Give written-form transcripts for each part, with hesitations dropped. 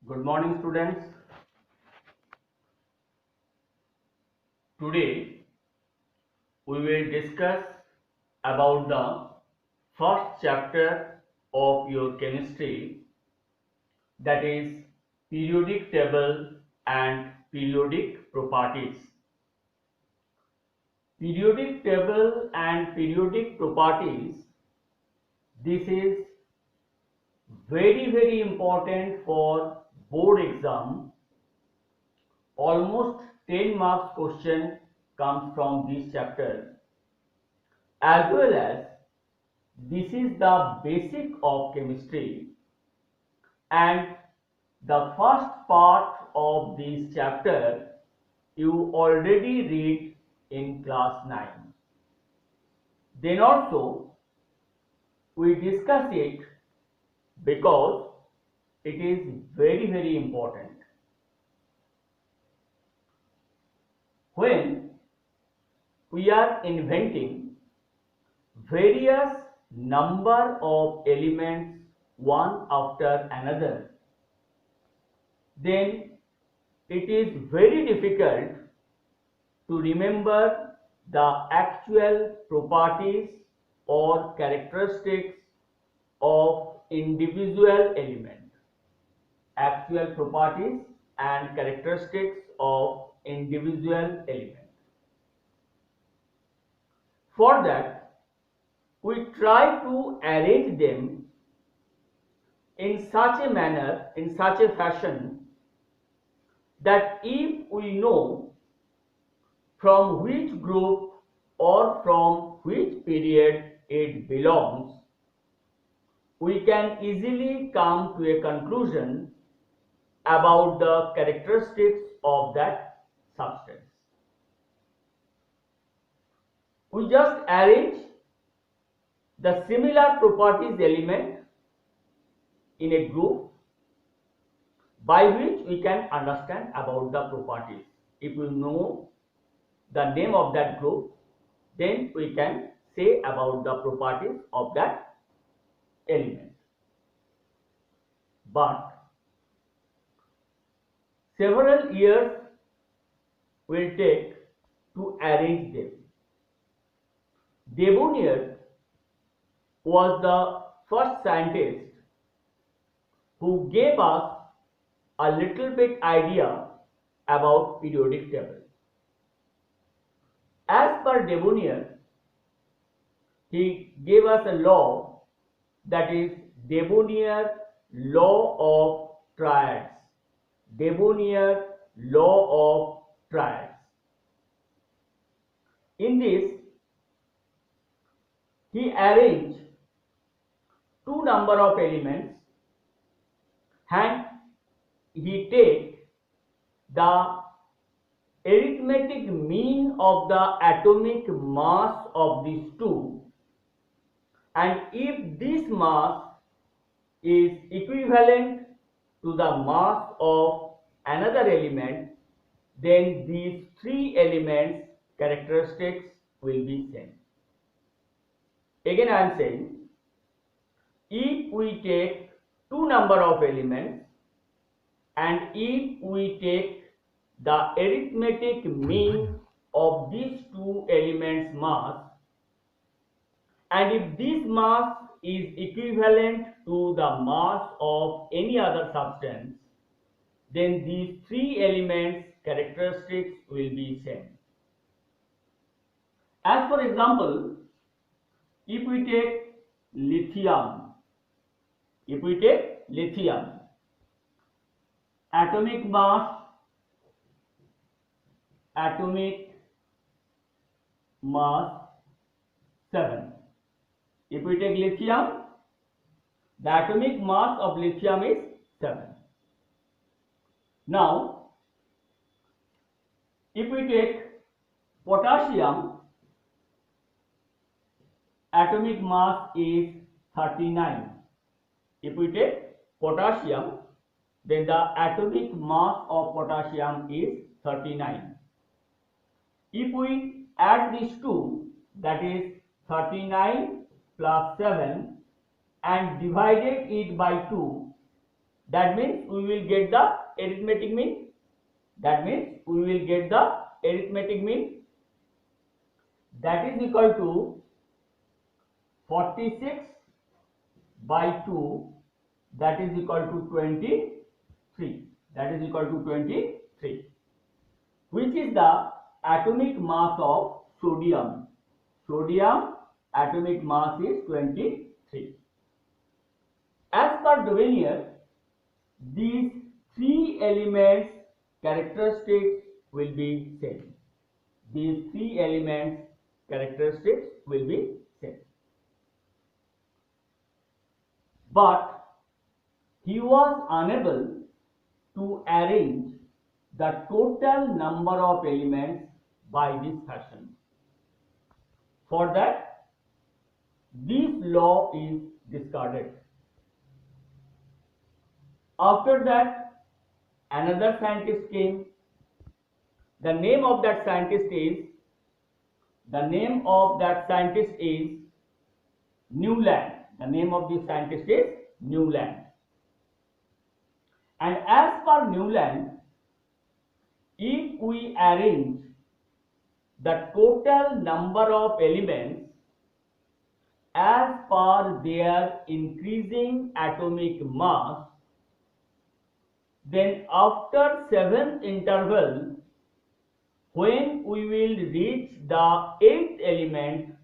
Good morning, students. Today we will discuss about the first chapter of your chemistry, that is periodic table and periodic properties. Periodic table and periodic properties, this is very important for board exam. Almost 10 marks question comes from this chapter, as well as this is the basic of chemistry, and the first part of this chapter you already read in class 9. Then also we discuss it because it is very important. When we are inventing various number of elements one after another, then it is very difficult to remember the actual properties or characteristics of individual element. Actual properties and characteristics of individual element. For that, we try to arrange them in such a manner, in such a fashion, that if we know from which group or from which period it belongs, we can easily come to a conclusion about the characteristics of that substance. We just arrange the similar properties element in a group by which we can understand about the properties. If we know the name of that group, then we can say about the properties of that element. But several years will take to arrange them. Debonnier was the first scientist who gave us a little bit idea about periodic table. As per Debonnier, he gave us a law, that is Debonnier law of triads. Debonnier law of triads. In this, he arranged two number of elements and he take the arithmetic mean of the atomic mass of these two, and if this mass is equivalent to the mass of another element, then these three elements characteristics will be same. Again I am saying, if we take two number of elements and if we take the arithmetic mean of these two elements mass, and if this mass is equivalent to the mass of any other substance, then these three elements characteristics will be same. As for example, if we take lithium, atomic mass 7. If we take lithium, the atomic mass of lithium is 7. Now, if we take potassium, atomic mass is 39. If we take potassium, then the atomic mass of potassium is 39. If we add these two, that is 39 plus 7, and divided it by 2, That means we will get the arithmetic mean. That means we will get the arithmetic mean. That is equal to 46 by 2, that is equal to 23. That is equal to 23, which is the atomic mass of sodium. Sodium atomic mass is 23. As per Duvenier, these three elements characteristics will be same. These three elements characteristics will be same. But he was unable to arrange the total number of elements by this fashion. For that, this law is discarded. After that, another scientist came. The name of that scientist is Newland. The name of this scientist is Newland. And as per Newland, if we arrange the total number of elements as per their increasing atomic mass, then after 7th interval, when we will reach the 8th element,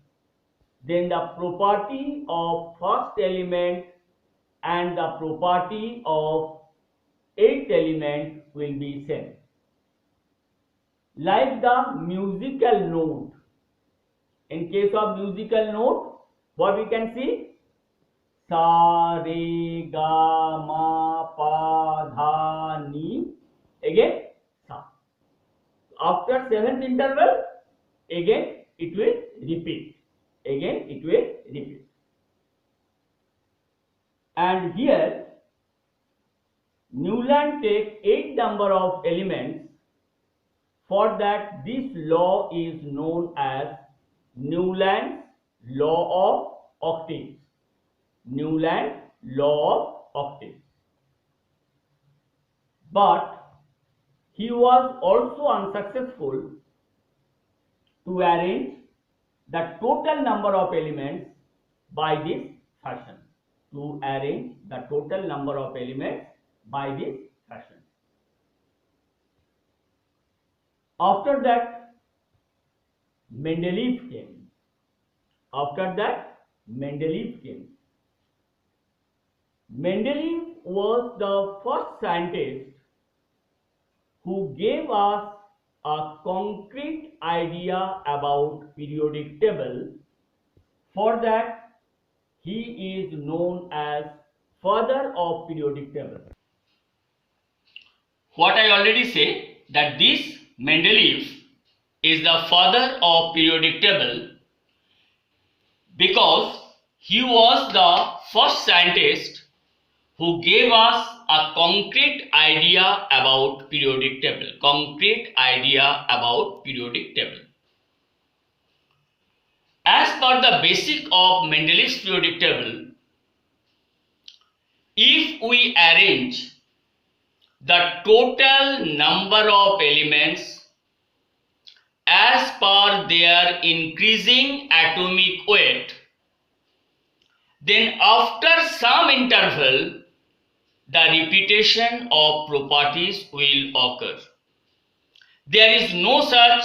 then the property of first element and the property of 8th element will be same. Like the musical note. In case of musical note, what we can see? Sa, re, ga, ma, pa, dha, ni. Again, sa. After 7th interval, again it will repeat. Again it will repeat. And here, Newland takes 8 number of elements. For that, this law is known as Newland's law of octaves. Newland law of octaves. But he was also unsuccessful to arrange the total number of elements by this fashion. To arrange the total number of elements by this fashion. After that, Mendeleev came. Mendeleev was the first scientist who gave us a concrete idea about periodic table. For that, he is known as father of periodic table. What I already say, that this Mendeleev is the father of periodic table because he was the first scientist who gave us a concrete idea about periodic table. As per the basic of Mendeleev's periodic table, if we arrange the total number of elements as per their increasing atomic weight, then after some interval, the repetition of properties will occur. There is no such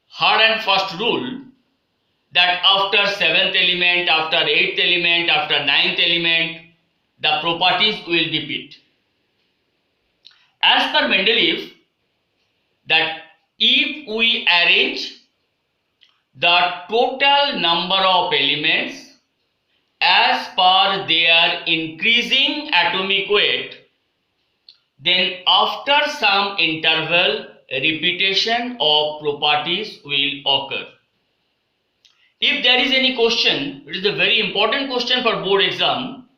hard and fast rule that after 7th element, after 8th element, after 9th element, the properties will repeat. As per Mendeleev, that if we arrange the total number of elements as per their increasing atomic weight, then after some interval, repetition of properties will occur. If there is any question, it is a very important question for board exam.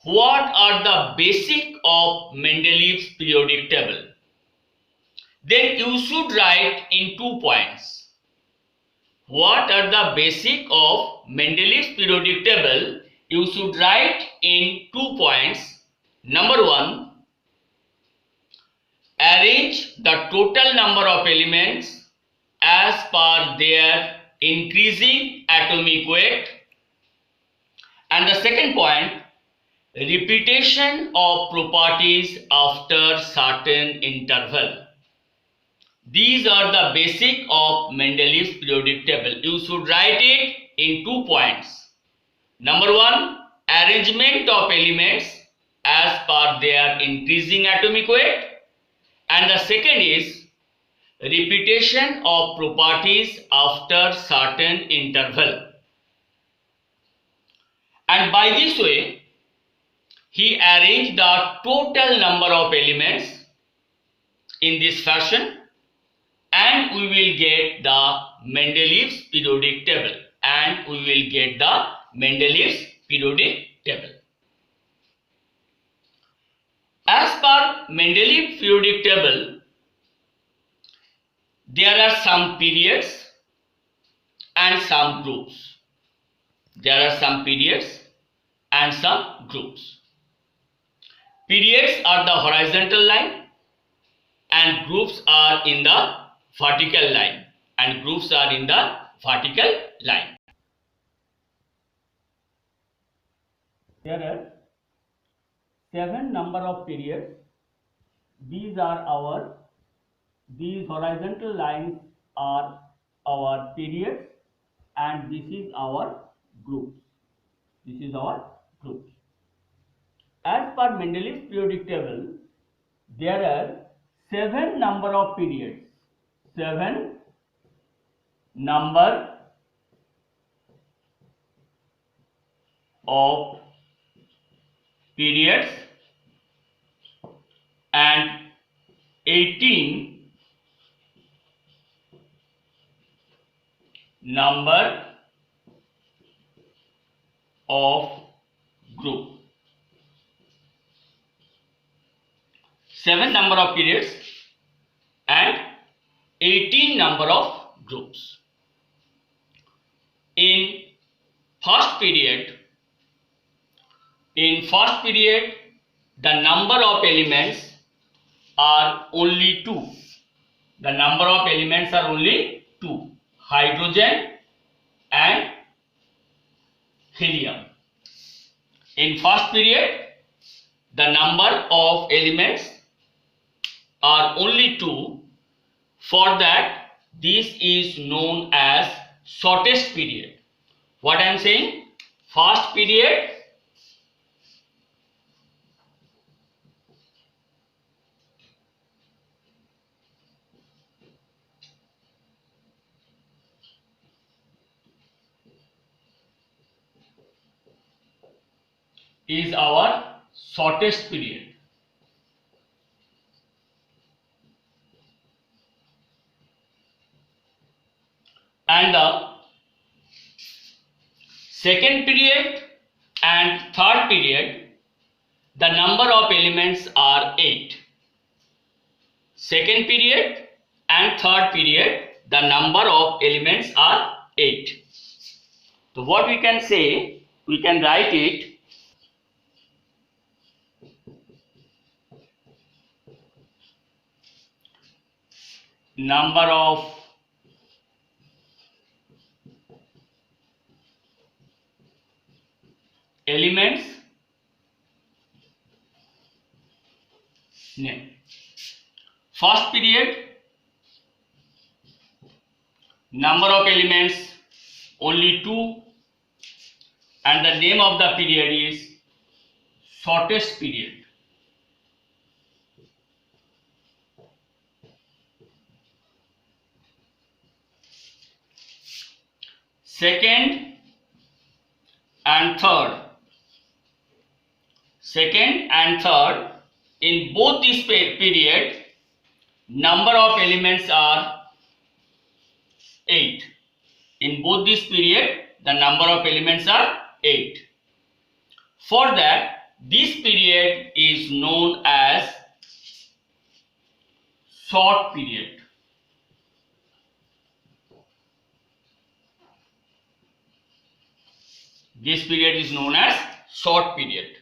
What are the basic of Mendeleev's periodic table? Then you should write in 2 points. What are the basic of Mendeleev's periodic table? You should write in 2 points. Number 1, arrange the total number of elements as per their increasing atomic weight. And the second point, repetition of properties after certain interval. These are the basic of Mendeleev's periodic table. You should write it in 2 points. Number 1, arrangement of elements as per their increasing atomic weight. And the second is repetition of properties after certain interval. And by this way, he arranged the total number of elements in this fashion, and we will get the Mendeleev's periodic table. As per Mendeleev periodic table, there are some periods and some groups. Periods are the horizontal line and groups are in the vertical line. There are 7 number of periods. These horizontal lines are our periods, and this is our groups. As per Mendeleev's periodic table, there are 7 number of periods. 7 number of periods and 18 number of group. 7 number of periods and 18 number of groups. In first period, the number of elements are only 2. Hydrogen and helium. In first period, the number of elements are only 2. For that, this is known as shortest period. What I am saying? First period is our shortest period. And the second period and third period, the number of elements are 8. Second period and third period, the number of elements are 8. So what we can say, we can write it number of elements name. First period, number of elements only 2, and the name of the period is shortest period. Second and third, in both this period, number of elements are 8. In both this period, the number of elements are 8. For that, this period is known as short period. This period is known as short period.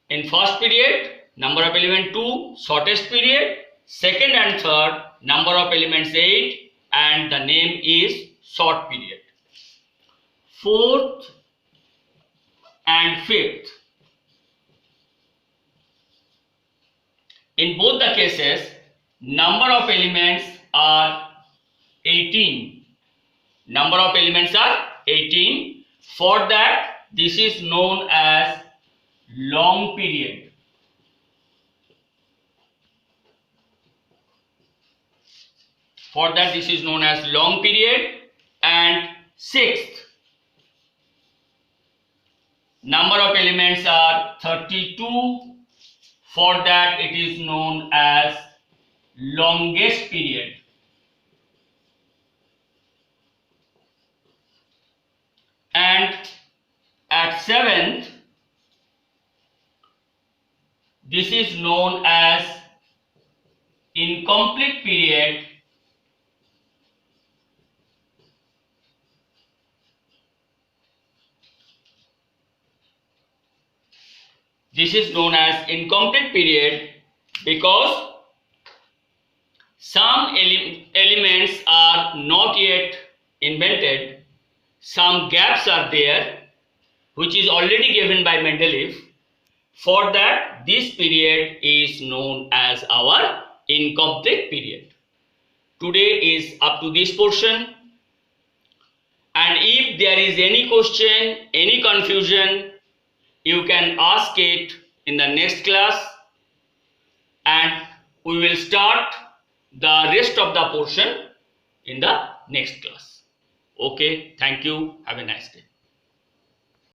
In first period, number of element 2, shortest period. Second and third, number of elements 8 and the name is short period. Fourth and fifth. In both the cases, number of elements are 18. Number of elements are 18. For that, this is known as long period. For that, this is known as long period. And sixth, number of elements are 32. For that, it is known as longest period. And at seventh, this is known as incomplete period. This is known as incomplete period because some elements are not yet invented, some gaps are there which is already given by Mendeleev. For that, this period is known as our incomplete period. Today is up to this portion, and if there is any question, any confusion, you can ask it in the next class and we will start the rest of the portion in the next class. Okay, thank you. Have a nice day.